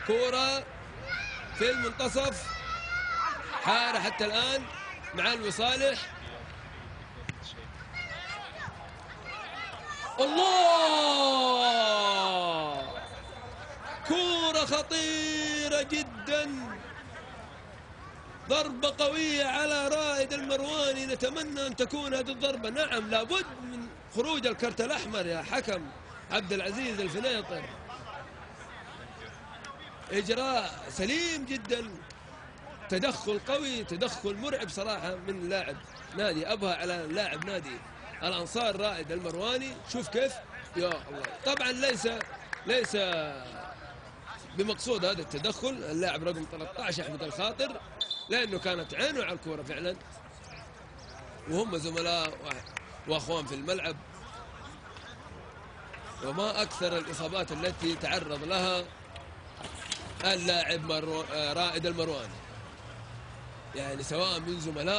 كورة في المنتصف، حارة حتى الآن مع الوصالح. الله، كورة خطيرة جدا، ضربة قوية على رائد المرواني. نتمنى أن تكون هذه الضربة، نعم لابد من خروج الكرت الأحمر يا حكم عبد العزيز الفنيطر. إجراء سليم جدا، تدخل قوي، تدخل مرعب صراحة من لاعب نادي أبها على لاعب نادي الأنصار رائد المرواني. شوف كيف، يا الله. طبعا ليس بمقصود هذا التدخل اللاعب رقم 13 أحمد الخاطر، لأنه كانت عينه على الكورة فعلا، وهم زملاء وأخوان في الملعب. وما أكثر الإصابات التي تعرض لها اللاعب رائد المرواني، يعني سواء من زملاء